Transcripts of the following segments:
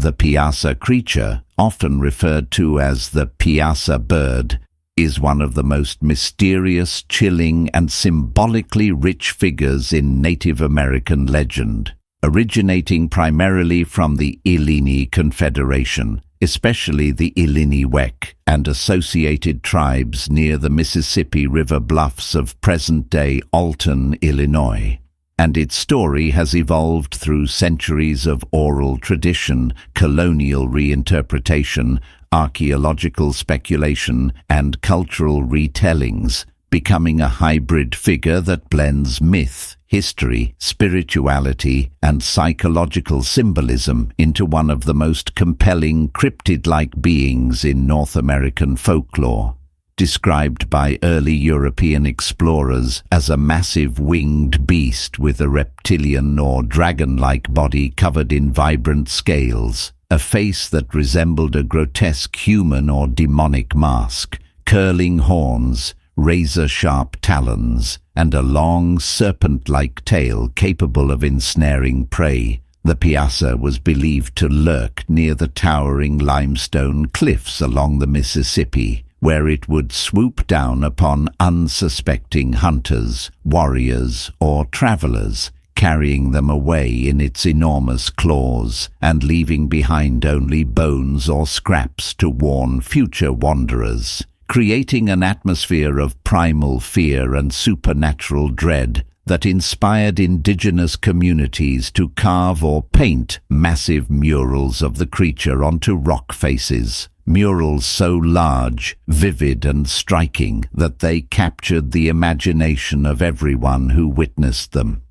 The Piasa creature, often referred to as the Piasa bird, is one of the most mysterious, chilling, and symbolically rich figures in Native American legend, originating primarily from the Illini Confederation, especially the Illiniwek and associated tribes near the Mississippi River bluffs of present-day Alton, Illinois. And its story has evolved through centuries of oral tradition, colonial reinterpretation, archaeological speculation, and cultural retellings, becoming a hybrid figure that blends myth, history, spirituality, and psychological symbolism into one of the most compelling cryptid-like beings in North American folklore. Described by early European explorers as a massive winged beast with a reptilian or dragon-like body covered in vibrant scales, a face that resembled a grotesque human or demonic mask, curling horns, razor-sharp talons, and a long serpent-like tail capable of ensnaring prey. The Piasa was believed to lurk near the towering limestone cliffs along the Mississippi, where it would swoop down upon unsuspecting hunters, warriors, or travelers, carrying them away in its enormous claws and leaving behind only bones or scraps to warn future wanderers, creating an atmosphere of primal fear and supernatural dread that inspired indigenous communities to carve or paint massive murals of the creature onto rock faces. Murals so large, vivid, and striking that they captured the imagination of everyone who witnessed them.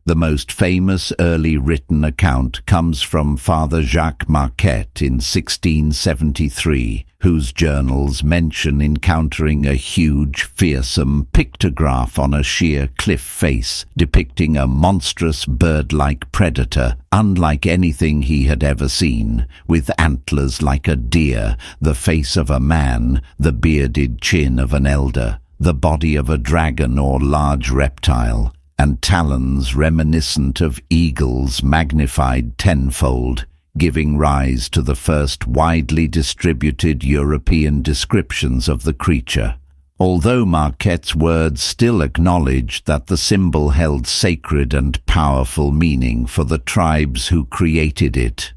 The most famous early written account comes from Father Jacques Marquette in 1673, whose journals mention encountering a huge, fearsome pictograph on a sheer cliff face, depicting a monstrous bird-like predator, unlike anything he had ever seen, with antlers like a deer, the face of a man, the bearded chin of an elder, the body of a dragon or large reptile, and talons reminiscent of eagles magnified tenfold, giving rise to the first widely distributed European descriptions of the creature. Although Marquette's words still acknowledged that the symbol held sacred and powerful meaning for the tribes who created it.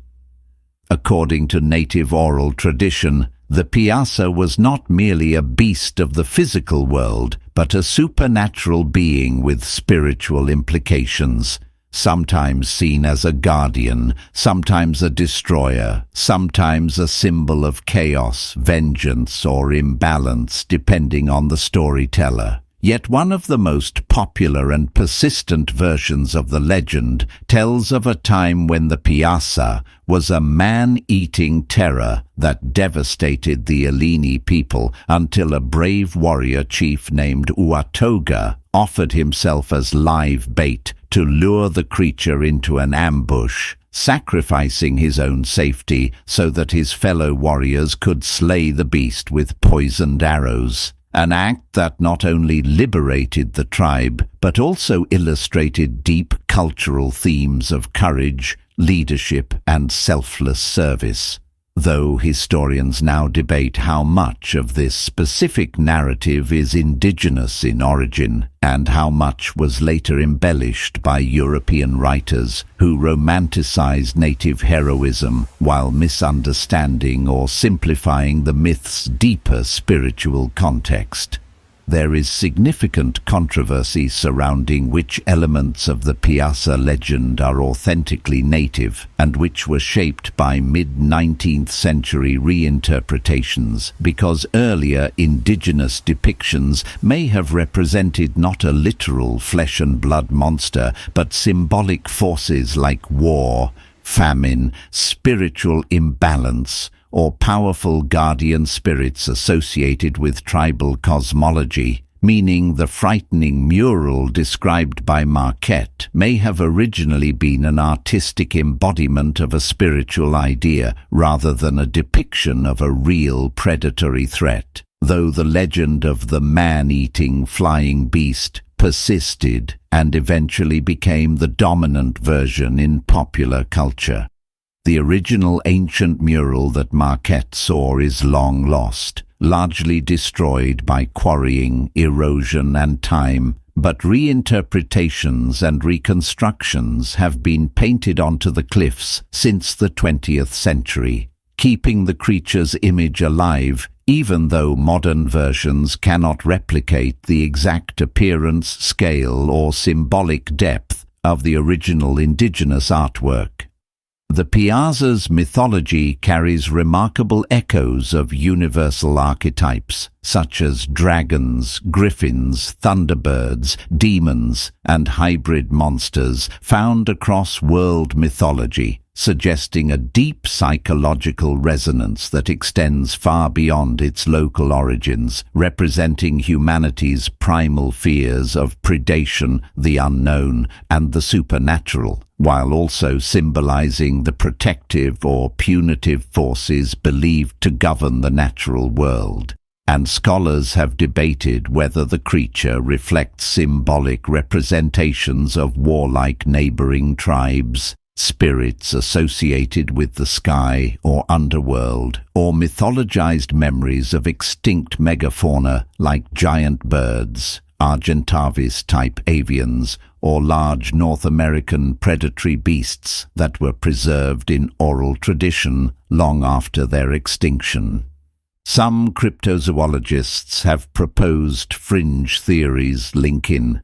According to native oral tradition, the Piasa was not merely a beast of the physical world, but a supernatural being with spiritual implications, sometimes seen as a guardian, sometimes a destroyer, sometimes a symbol of chaos, vengeance, or imbalance, depending on the storyteller. Yet one of the most popular and persistent versions of the legend tells of a time when the Piasa was a man-eating terror that devastated the Illini people until a brave warrior chief named Uatoga offered himself as live bait to lure the creature into an ambush, sacrificing his own safety so that his fellow warriors could slay the beast with poisoned arrows. An act that not only liberated the tribe, but also illustrated deep cultural themes of courage, leadership, and selfless service. Though historians now debate how much of this specific narrative is indigenous in origin, and how much was later embellished by European writers who romanticized native heroism while misunderstanding or simplifying the myth's deeper spiritual context. There is significant controversy surrounding which elements of the Piasa legend are authentically native and which were shaped by mid-19th century reinterpretations, because earlier indigenous depictions may have represented not a literal flesh-and-blood monster, but symbolic forces like war, famine, spiritual imbalance, or powerful guardian spirits associated with tribal cosmology, meaning the frightening mural described by Marquette may have originally been an artistic embodiment of a spiritual idea rather than a depiction of a real predatory threat, though the legend of the man-eating flying beast persisted and eventually became the dominant version in popular culture. The original ancient mural that Marquette saw is long lost, largely destroyed by quarrying, erosion and time, but reinterpretations and reconstructions have been painted onto the cliffs since the 20th century, keeping the creature's image alive, even though modern versions cannot replicate the exact appearance, scale or symbolic depth of the original indigenous artwork. The Piasa's mythology carries remarkable echoes of universal archetypes, such as dragons, griffins, thunderbirds, demons, and hybrid monsters found across world mythology, suggesting a deep psychological resonance that extends far beyond its local origins, representing humanity's primal fears of predation, the unknown, and the supernatural, while also symbolizing the protective or punitive forces believed to govern the natural world. And scholars have debated whether the creature reflects symbolic representations of warlike neighboring tribes, spirits associated with the sky or underworld, or mythologized memories of extinct megafauna like giant birds, Argentavis-type avians, or large North American predatory beasts that were preserved in oral tradition long after their extinction. Some cryptozoologists have proposed fringe theories linking